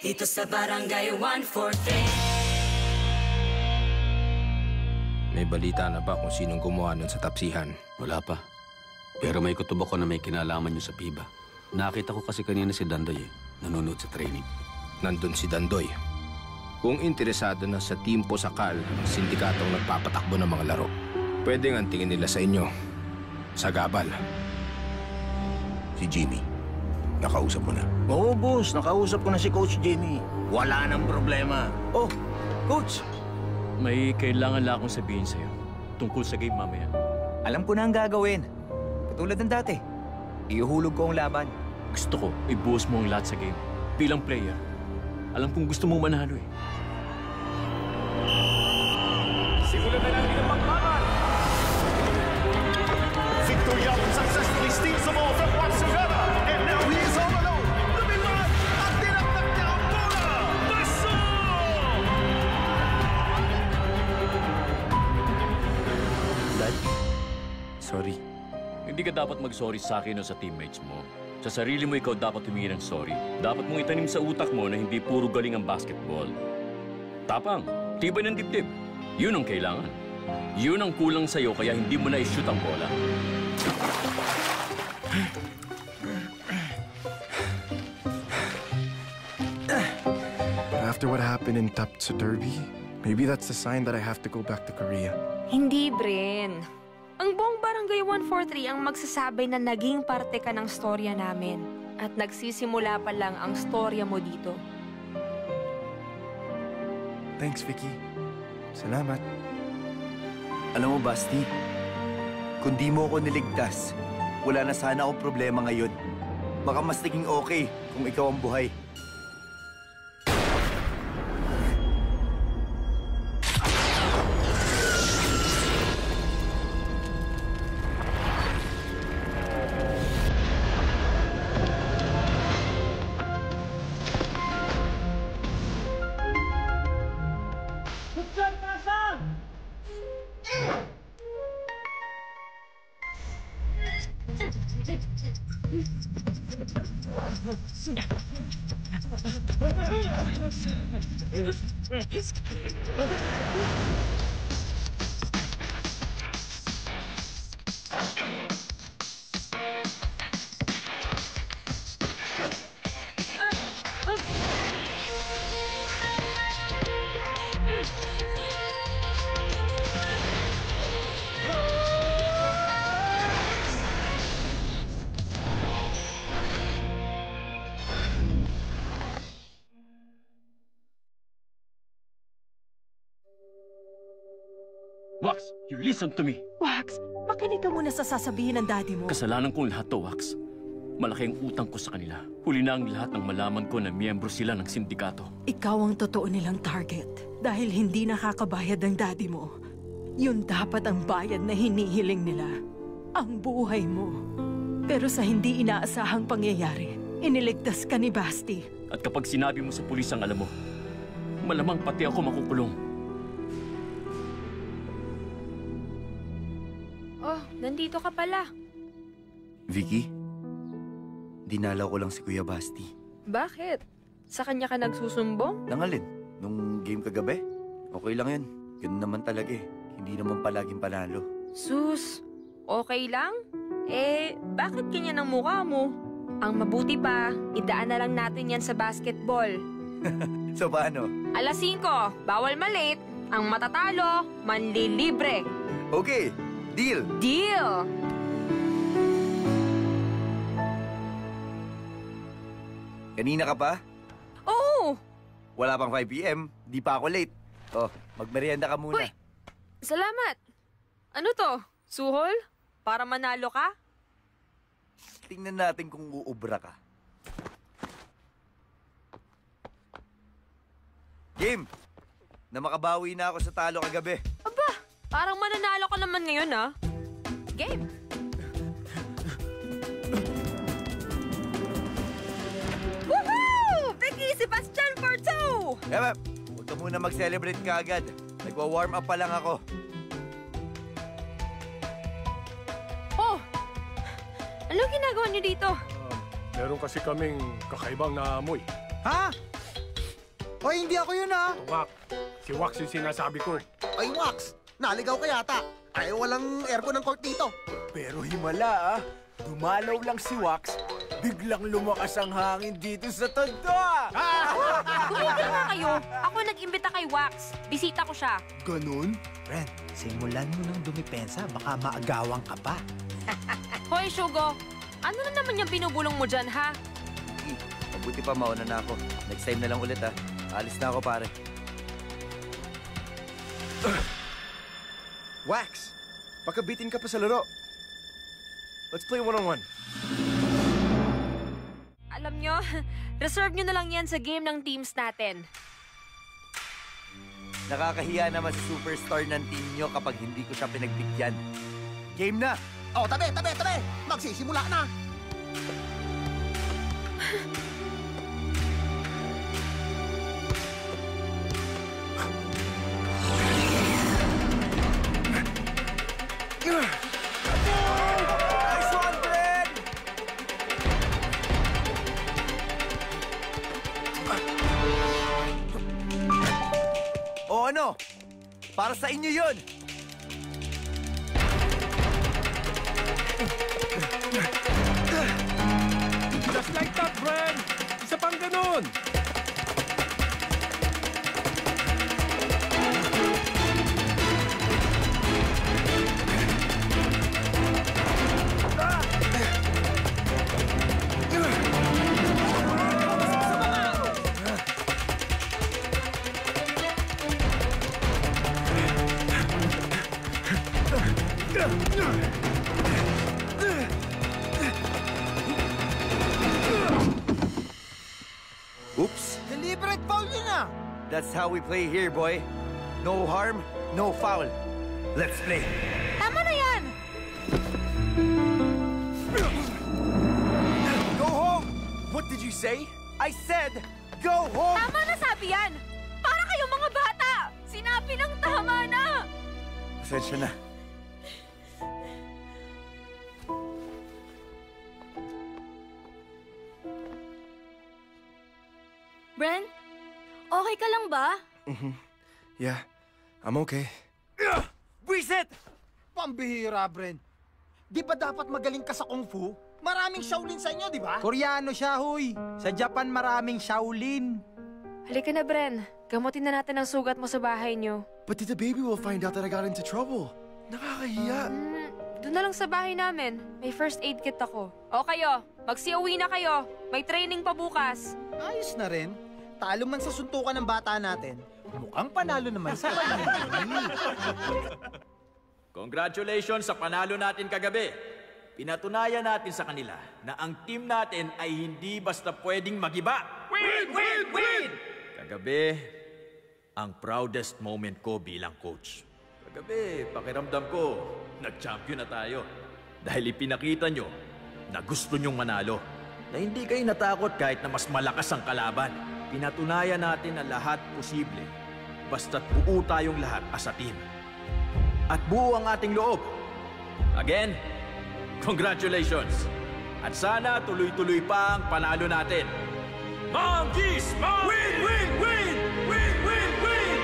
Dito sa Barangay 143. May balita na ba kung sinong gumawa nun sa tapsihan? Wala pa. Pero may kutob ako na may kinalaman nyo sa PIBA. Nakita ko kasi kanina si Dandoy nanonood sa training. Nandun si Dandoy. Kung interesado na sa Team Posakal ang sindikatong nagpapatakbo ng mga laro, pwedeng ang tingin nila sa inyo. Sa gabal. Si Jimmy. Nakausap mo na. Oo, boss. Nakausap ko na si Coach Jimmy. Wala nang problema. Oh, Coach. May kailangan lang akong sabihin sa'yo tungkol sa game mamaya. Alam ko na ang gagawin. Katulad ng dati. Iuhulog ko ang laban. Gusto ko, ibuhos mo ang lahat sa game. Bilang player, alam kong gusto mong manalo eh. Simulan na natin ang paglaban! Victor Young successfully steals the ball from Juan Severa, and now he is all alone! Lumipad at tinaktak niya ang bola! Baso! Dad, sorry. Hindi ka dapat mag-sorry sa akin o sa teammates mo. Sa sarili mo, ikaw dapat humingi ng sorry. Dapat mong itanim sa utak mo na hindi puro galing ang basketball. Tapang, tibay ng dibdib. Yun ang kailangan. Yun ang kulang sa'yo kaya hindi mo na i-shoot ang bola. After what happened in Tapsa Derby, maybe that's a sign that I have to go back to Korea. Hindi, Bren. Ang buong Barangay 143 ang magsasabi na naging parte ka ng storya namin. At nagsisimula pa lang ang storya mo dito. Thanks, Vicky. Salamat. Alam mo, Basti, kung di mo ako niligtas, wala na sana akong problema ngayon. Baka mas naging okay kung ikaw ang buhay. Wax, you listen to me. Wax, makinig ka muna sa sasabihin ng daddy mo. Kasalanan kong lahat to, Wax. Malaki ang utang ko sa kanila. Huli na ang lahat ng malaman ko na miyembro sila ng sindikato. Ikaw ang totoo nilang target. Dahil hindi nakakabayad ng daddy mo. Yun dapat ang bayad na hinihiling nila. Ang buhay mo. Pero sa hindi inaasahang pangyayari, iniligtas ka ni Basti. At kapag sinabi mo sa pulis ang alam mo, malamang pati ako makukulong. Oh, nandito ka pala. Vicky, dinalaw ko lang si Kuya Basti. Bakit? Sa kanya ka nagsusumbong? Nangalin, nung game kagabi, okay lang yun. Ganun naman talaga eh. Hindi naman palaging panalo. Sus, okay lang? Eh, bakit ganyan ang mukha mo? Ang mabuti pa, idaan na lang natin yan sa basketball. So paano? Alas 5, bawal malate. Ang matatalo, manlilibre. Okay, deal! Deal! Kanina ka pa? Oo! Wala pang 5 PM, di pa ako late. Oh, magmerienda ka muna. Uy! Salamat! Ano to? Suhol? Para manalo ka? Tingnan natin kung uubra ka. Game! Na makabawi na ako sa talo kagabi. Aba, parang mananalo ka naman ngayon, ah. Game! Woohoo! Vicky, Sebastian for 2! Huwag ka muna mag-celebrate ka agad. Nagwa-warm up pa lang ako. Oh! Anong ginagawa niyo dito? Meron kasi kaming kakaibang naamoy. Ha? Hoy, hindi ako yun ah! Wax. Si Wax yung sinasabi ko. Ay, Wax! Naligaw ka yata. Ay, walang aircon ng court dito. Pero himala ah. Dumalaw lang si Wax, biglang lumakas ang hangin dito sa tondo! Tumigil nga kayo. Ako nag-imbita kay Wax. Bisita ko siya. Ganun? Ren, simulan mo ng dumipensa. Baka maagawang ka pa. Hoy, Shugo. Ano na naman yung binubulong mo dyan, ha? Mabuti pa mauna na ako. Next time na lang ulit ah. Alis na ako pare. Wax! Pagkabitin ka pa sa laro. Let's play one-on-one. Alam nyo, reserve nyo na lang yan sa game ng teams natin. Nakakahiya naman sa superstar ng team nyo kapag hindi ko siya pinagbigyan. Game na! Oh, tabi! Magsisimula na! Nice one, Bren! O ano? Para sa inyo yun! Just like that, Bren! Isa pang ganun! Oops! Deliberate foul yun ah! That's how we play here, boy. No harm, no foul. Let's play. Tama na yan! Go home! What did you say? I said, go home! Tama na sabi yan! Para kayong mga bata! Sinabi ng tama na! Pasensya na. Bren, okay ka lang ba? Yeah, I'm okay. Buisit! Pambihira, Bren. Di ba dapat magaling ka sa Kung Fu? Maraming Shaolin sa inyo, di ba? Koreano siya, huy. Sa Japan maraming Shaolin. Halika na, Bren. Gamutin na natin ang sugat mo sa bahay niyo. But Tita Baby will find out that I got into trouble. Nakakahiya. Doon na lang sa bahay namin. May first aid kit ako. O kayo, magsiuwi na kayo. May training pa bukas. Ayos na rin. Talo man sa suntukan ng bata natin. Mukhang panalo naman sa kanila. Congratulations sa panalo natin kagabi. Pinatunayan natin sa kanila na ang team natin ay hindi basta pwedeng magiba. Win! Win! Win! Kagabi, ang proudest moment ko bilang coach. Kagabi, pakiramdam ko, nag-champion na tayo. Dahil ipinakita nyo na gusto nyong manalo. Na hindi kayo natakot kahit na mas malakas ang kalaban. Pinatunayan natin na lahat posible. Basta't buo tayong lahat as a team. At buo ang ating loob. Again, congratulations! At sana tuloy-tuloy pa ang panalo natin. Monkeys! Win! Win! Win! Win! Win! Win!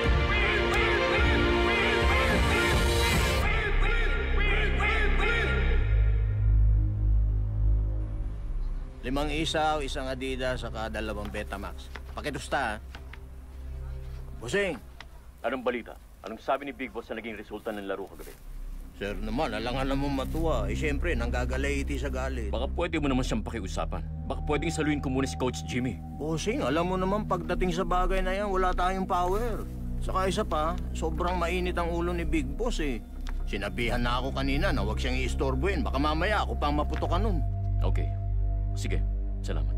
Limang isaw, isang Adidas, saka 2 Betamax. Pakitusta, ha? Busing! Anong balita? Anong sabi ni Big Boss na naging resulta ng laro kagabi? Sir naman, alangan naman matuwa. Siyempre, nanggagalaiti sa galit. Baka pwede mo naman siyang pakiusapan. Baka pwedeng saluhin ko muna si Coach Jimmy. Busing, alam mo naman pagdating sa bagay na yan, wala tayong power. Saka isa pa, sobrang mainit ang ulo ni Big Boss eh. Sinabihan na ako kanina na huwag siyang iistorbuhin. Baka mamaya ako pang maputokan nun. Okay. Sige, salamat.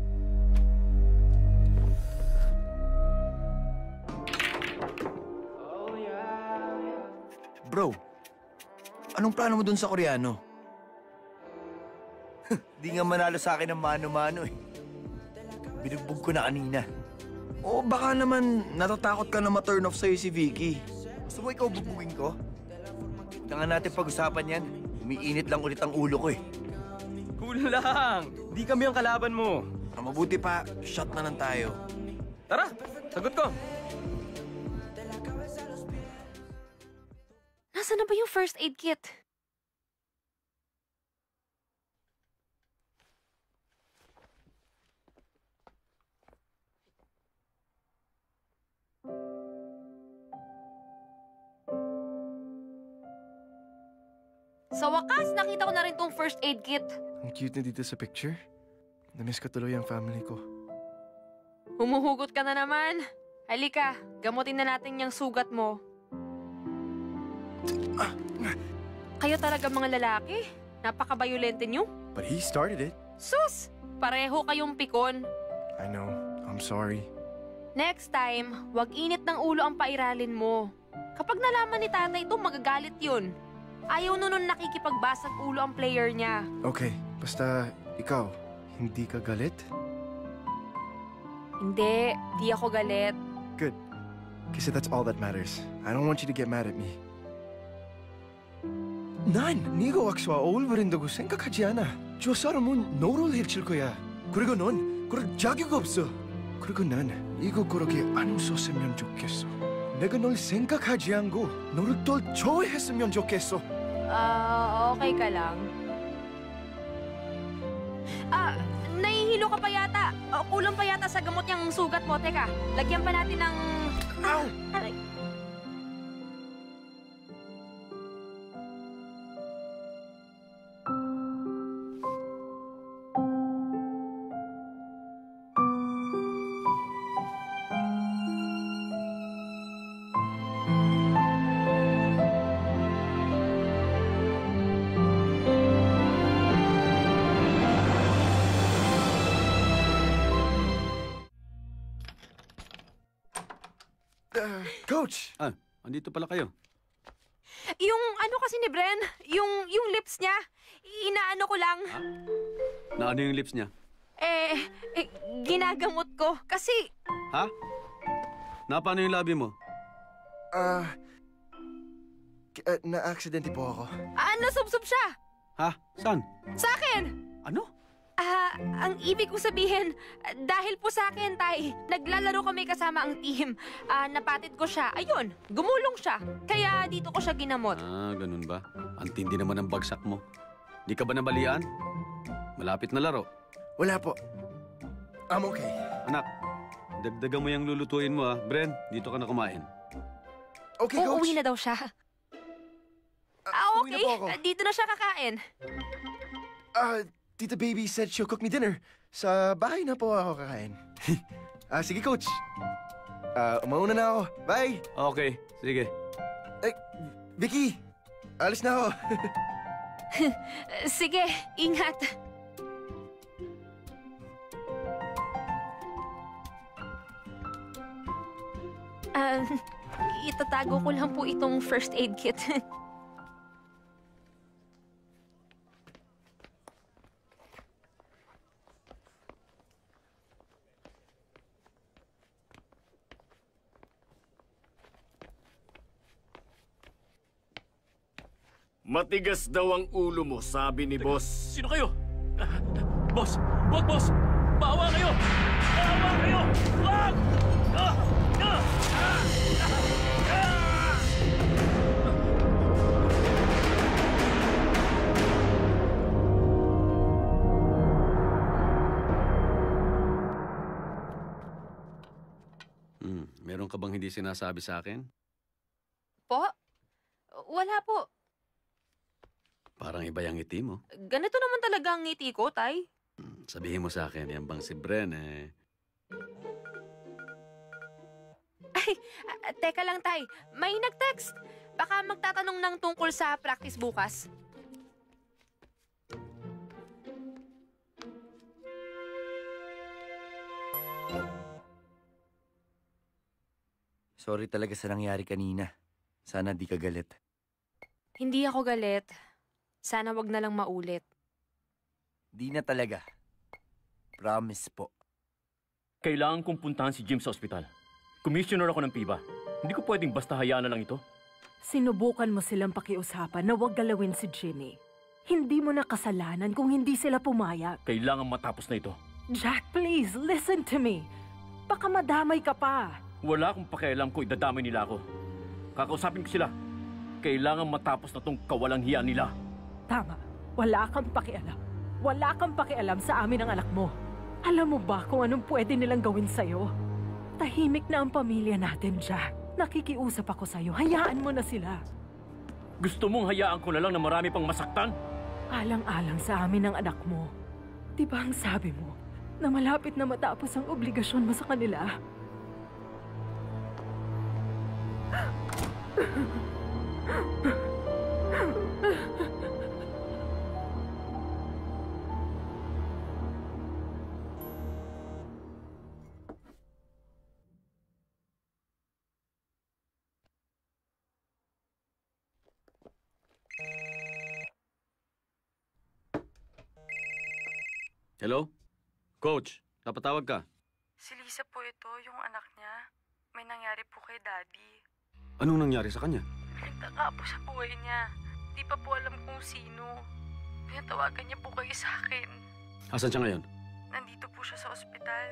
Bro, anong plano mo dun sa Koreano? Di nga manalo sa akin ng mano-mano eh. Binugbog ko na kanina. O baka naman natatakot ka na ma-turn off sa'yo si Vicky. Gusto mo ikaw bugbugin ko? Huwag nga natin pag-usapan yan. Umiinit lang ulit ang ulo ko eh. Cool lang! Di kami ang kalaban mo. Mabuti pa, shot na lang tayo. Tara, sagot ko. Nasaan na ba yung first aid kit? Sa wakas, nakita ko na rin tong first aid kit. Ang cute na dito sa picture. Namiss ko tuloy ang family ko. Humuhugot ka na naman. Halika, gamutin na natin yung sugat mo. Kayo talaga mga lalaki. Napaka-violente nyo. But he started it. Sus! Pareho kayong pikon. I know. I'm sorry. Next time, wag init ng ulo ang pairalin mo. Kapag nalaman ni tatay ito, magagalit yun. Ayaw nun nakikipagbasag ulo ang player niya. Okay, basta ikaw, hindi ka galit? Hindi, di ako galit. Good. Kasi that's all that matters. I don't want you to get mad at me. 난 네가 왁스와 어울버린다고 생각하지 않아. 저 사람은 너를 해칠 거야. 그리고 넌 그럴 자격 없어. 그리고 난 이거 그렇게 안 웃었으면 좋겠어. 내가 널 생각하지 않고 너를 더 좋아했으면 좋겠어. Okay ka lang. Nahihilo ka pa yata. Kulang pa yata sa gamot yung sugat mo. Teka, lagyan pa natin ng... Aray. Coach! Andito pala kayo. Yung ano kasi ni Bren, yung lips niya, inaano ko lang. Na ano yung lips niya? Ginagamot ko. Kasi... Ha? Paano yung labi mo? Na-aksidente po ako. Nasubsob siya. Ha? Saan? Sa akin! Ano? Ang ibig kong sabihin, dahil po sa akin, Tay, naglalaro kami kasama ang team. Napatid ko siya. Ayun, gumulong siya. Kaya dito ko siya ginamot. Ganun ba? Ang tindi naman ang bagsak mo. Di ka ba nabalian? Malapit na laro. Wala po. I'm okay. Anak, dagdagan mo yung lulutuin mo, ha? Bren, dito ka na kumain. Okay, Coach. Uuwi na daw siya. Uwi na Okay. po ako. Dito na siya kakain. Tita Baby said she'll cook me dinner. Sa bahay na po ako kakain. Sige, Coach. Umauna na ako. Bye! Okay, sige. Vicky! Alis na ako. Sige, ingat. Itatago ko lang po itong first aid kit. Matigas daw ang ulo mo, sabi ni boss. Sino kayo? Boss! Wag, boss! Maawa kayo! Maawa kayo! Wag! Meron ka bang hindi sinasabi sa akin? Po? Wala po. Parang iba yung ngiti mo. Ganito naman talaga ang ngiti ko, Tay. Sabihin mo sa akin, yan bang si Bren Ay, teka lang, Tay. May nag-text. Baka magtatanong ng tungkol sa practice bukas. Sorry talaga sa nangyari kanina. Sana di ka galit. Hindi ako galit. Sana wag na lang maulit. Di na talaga. Promise po. Kailangan kong puntahan si Jim sa ospital. Commissioner ako ng PIBA. Hindi ko pwedeng basta hayaan na lang ito. Sinubukan mo silang pakiusapan na huwag galawin si Jimmy. Hindi mo na kasalanan kung hindi sila pumayag. Kailangan matapos na ito. Jack, please, listen to me. Baka madamay ka pa. Wala akong pakialam kung idadamay nila ako. Kakausapin ko sila. Kailangan matapos na tong kawalang hiya nila. Tama. Wala kang pakialam. Wala kang pakialam sa amin ng anak mo. Alam mo ba kung anong pwede nilang gawin sa'yo? Tahimik na ang pamilya natin, Jack. Nakikiusap ako sa'yo. Hayaan mo na sila. Gusto mong hayaan ko na lang na marami pang masaktan? Alang-alang sa amin ng anak mo. Di ba ang sabi mo na malapit na matapos ang obligasyon mo sa kanila? Hello? Coach, napatawag ka. Si Lisa po ito, yung anak niya. May nangyari po kay Daddy. Anong nangyari sa kanya? Nagtaka po sa buhay niya. Di pa po alam kung sino. Pinatawagan niya po kayo sa akin. Asan siya ngayon? Nandito po siya sa ospital.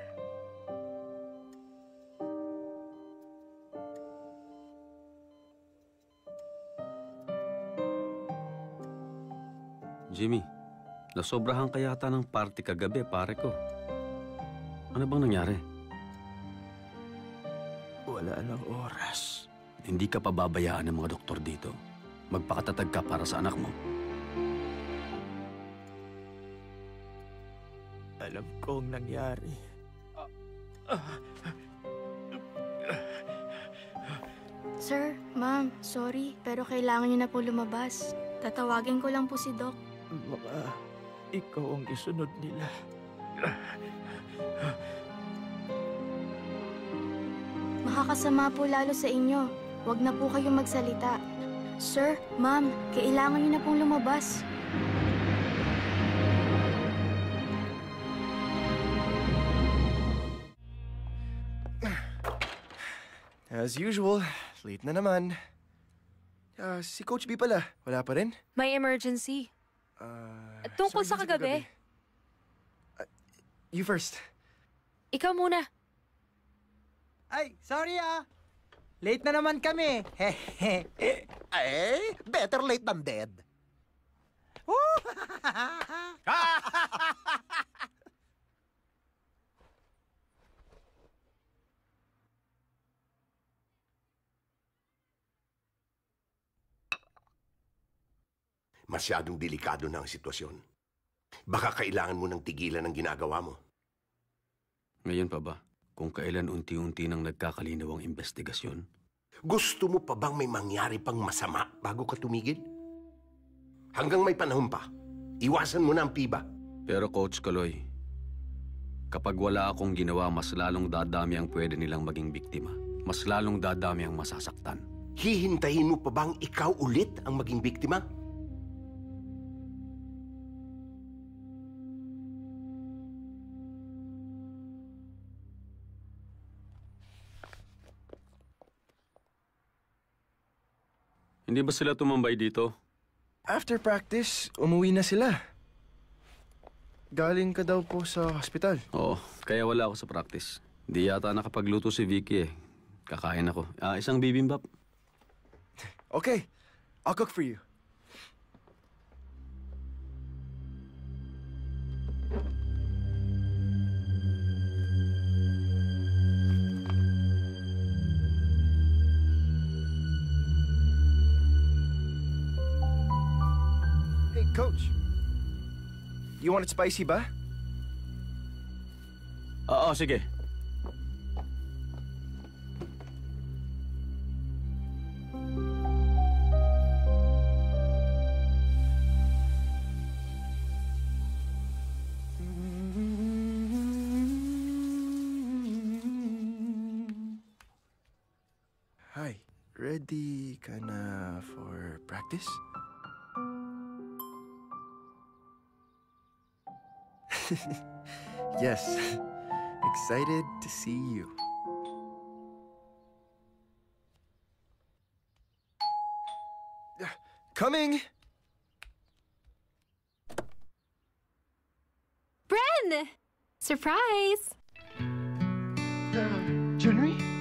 Jimmy, nasobrahan ka yata ng party kagabi, pare ko. Ano bang nangyari? Wala ng oras. Hindi ka pababayaan ng mga doktor dito. Magpakatatag ka para sa anak mo. Alam ko ang nangyari. Sir, ma'am, sorry, pero kailangan niyo na po lumabas. Tatawagin ko lang po si Doc. Baka ikaw ang isunod nila. Makakasama po lalo sa inyo. Huwag na po kayong magsalita. Sir, ma'am, kailangan niyo na pong lumabas. As usual, late na naman. Si Coach B pala, wala pa rin? May emergency. Tungkol sa kagabi. You first. Ikaw muna. Ay, sorry ah. Late na naman kami. Better late than dead. Masyadong delikado na ang sitwasyon. Baka kailangan mo ng tigilan ang ginagawa mo. Ngayon pa ba? Kung kailan unti-unti nang nagkakalinaw ang investigasyon? Gusto mo pa bang may mangyari pang masama bago ka tumigil? Hanggang may panahon pa, iwasan mo na ang piba. Pero Coach Kaloy, kapag wala akong ginawa, mas lalong dadami ang pwede nilang maging biktima. Mas lalong dadami ang masasaktan. Hihintayin mo pa bang ikaw ulit ang maging biktima? Hindi ba sila tumambay dito? After practice, umuwi na sila. Galing ka daw po sa hospital. Oo, kaya wala ako sa practice. Di yata nakapagluto si Vicky eh. Kakain ako. Isang bibimbap. Okay, I'll cook for you. Hey, Coach. You want it spicy ba? Oo, sige. Hi, ready ka na for practice? Yes, excited to see you. Coming! Bren! Surprise! Junri?